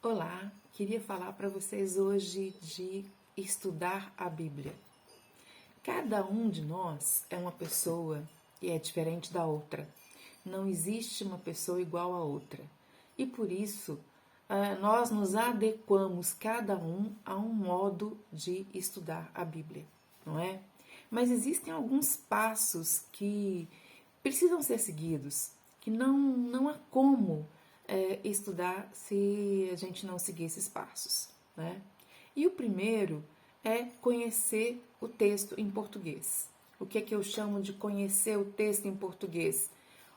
Olá, queria falar para vocês hoje de estudar a Bíblia. Cada um de nós é uma pessoa e é diferente da outra. Não existe uma pessoa igual a outra. E por isso, nós nos adequamos cada um a um modo de estudar a Bíblia, não é? Mas existem alguns passos que precisam ser seguidos, que não há como estudar se a gente não seguir esses passos, né? E o primeiro é conhecer o texto em português. O que é que eu chamo de conhecer o texto em português?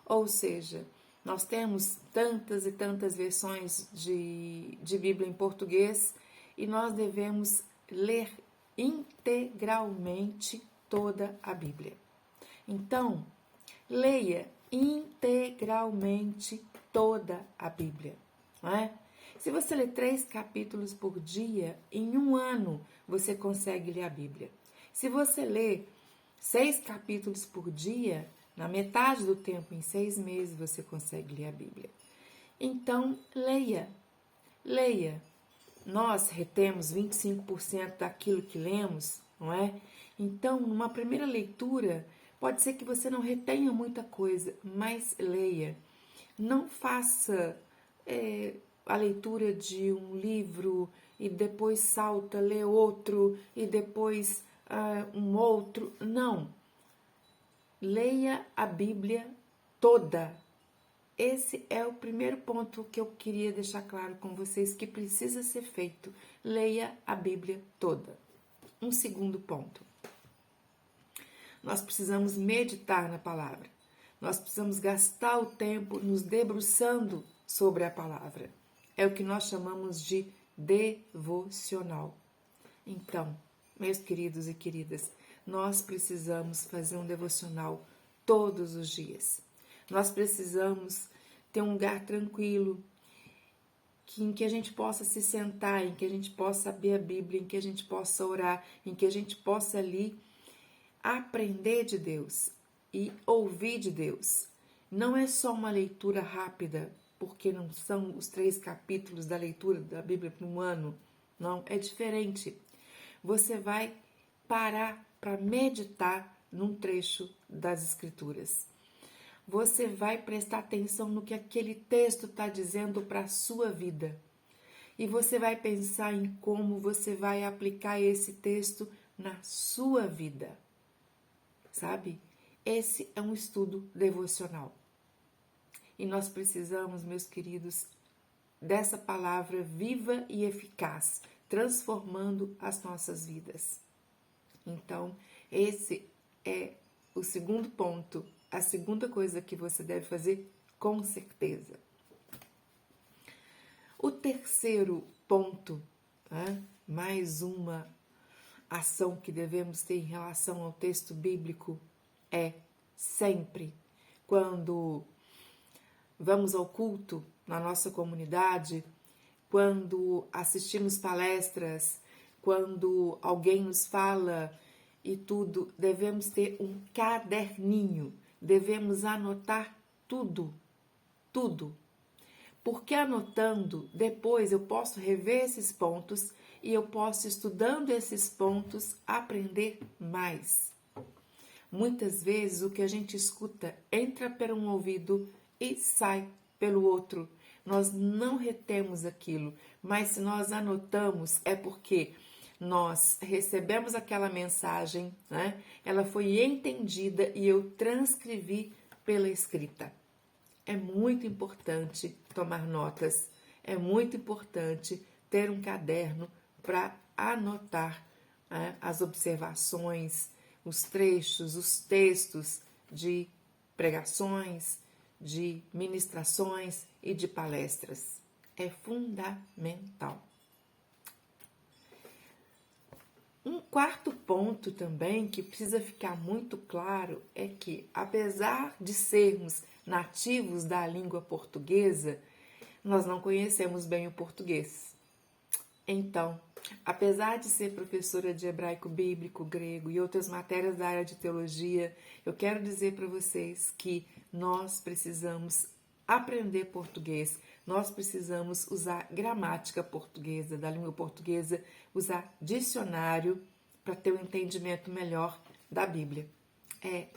Ou seja, nós temos tantas e tantas versões de Bíblia em português e nós devemos ler integralmente toda a Bíblia. Então, leia integralmente toda a Bíblia, não é? Se você ler 3 capítulos por dia, em um ano você consegue ler a Bíblia. Se você ler 6 capítulos por dia, na metade do tempo, em 6 meses, você consegue ler a Bíblia. Então, leia. Nós retemos 25% daquilo que lemos, não é? Então, numa primeira leitura, pode ser que você não retenha muita coisa, mas leia. Não faça a leitura de um livro e depois salta, lê outro e depois um outro. Não. Leia a Bíblia toda. Esse é o primeiro ponto que eu queria deixar claro com vocês que precisa ser feito. Leia a Bíblia toda. Um segundo ponto. Nós precisamos meditar na palavra. Nós precisamos gastar o tempo nos debruçando sobre a palavra. É o que nós chamamos de devocional. Então, meus queridos e queridas, nós precisamos fazer um devocional todos os dias. Nós precisamos ter um lugar tranquilo, em que a gente possa se sentar, em que a gente possa abrir a Bíblia, em que a gente possa orar, em que a gente possa ali aprender de Deus e ouvir de Deus. Não é só uma leitura rápida, porque não são os 3 capítulos da leitura da Bíblia por um ano. Não, é diferente. Você vai parar para meditar num trecho das Escrituras. Você vai prestar atenção no que aquele texto está dizendo para a sua vida. E você vai pensar em como você vai aplicar esse texto na sua vida. Sabe? Esse é um estudo devocional. E nós precisamos, meus queridos, dessa palavra viva e eficaz, transformando as nossas vidas. Então, esse é o segundo ponto, a segunda coisa que você deve fazer com certeza. O terceiro ponto, mais uma ação que devemos ter em relação ao texto bíblico é sempre, quando vamos ao culto na nossa comunidade, quando assistimos palestras, quando alguém nos fala e tudo, devemos ter um caderninho, devemos anotar tudo. Porque anotando, depois eu posso rever esses pontos e eu posso, estudando esses pontos, aprender mais. Muitas vezes o que a gente escuta entra por um ouvido e sai pelo outro. Nós não retemos aquilo, mas se nós anotamos é porque nós recebemos aquela mensagem, né? Ela foi entendida e eu transcrevi pela escrita. É muito importante tomar notas, é muito importante ter um caderno para anotar as observações, os trechos, os textos de pregações, de ministrações e de palestras. É fundamental. Um quarto ponto também que precisa ficar muito claro é que, apesar de sermos nativos da língua portuguesa, nós não conhecemos bem o português. Então, apesar de ser professora de hebraico bíblico, grego e outras matérias da área de teologia, eu quero dizer para vocês que nós precisamos aprender português, nós precisamos usar gramática portuguesa, da língua portuguesa, usar dicionário para ter um entendimento melhor da Bíblia. É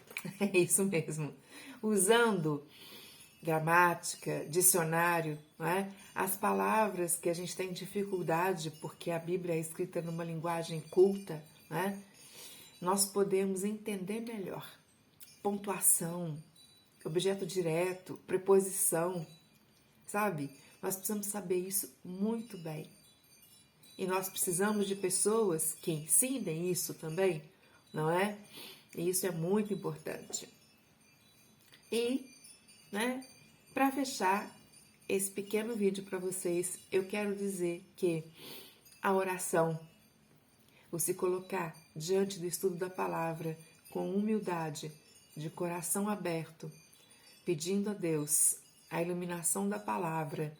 isso mesmo. Usando gramática, dicionário, não é? As palavras que a gente tem dificuldade, porque a Bíblia é escrita numa linguagem culta, não é? Nós podemos entender melhor. Pontuação, objeto direto, preposição, sabe? Nós precisamos saber isso muito bem. E nós precisamos de pessoas que ensinem isso também, não é? E isso é muito importante. E, né, para fechar esse pequeno vídeo para vocês, eu quero dizer que a oração, o se colocar diante do estudo da palavra com humildade, de coração aberto, pedindo a Deus a iluminação da palavra,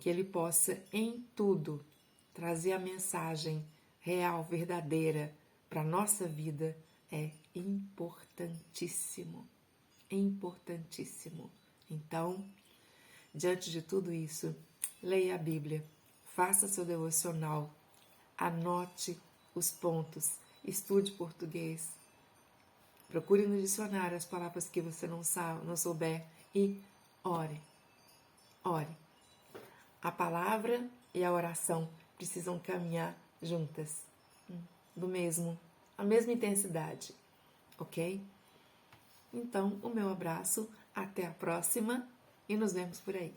que Ele possa em tudo trazer a mensagem real, verdadeira para a nossa vida, é importantíssimo. Importantíssimo. Então, diante de tudo isso, leia a Bíblia, faça seu devocional, anote os pontos, estude português, procure no dicionário as palavras que você não souber e ore. Ore. A palavra e a oração precisam caminhar juntas, a mesma intensidade, ok? Então, o meu abraço, até a próxima e nos vemos por aí.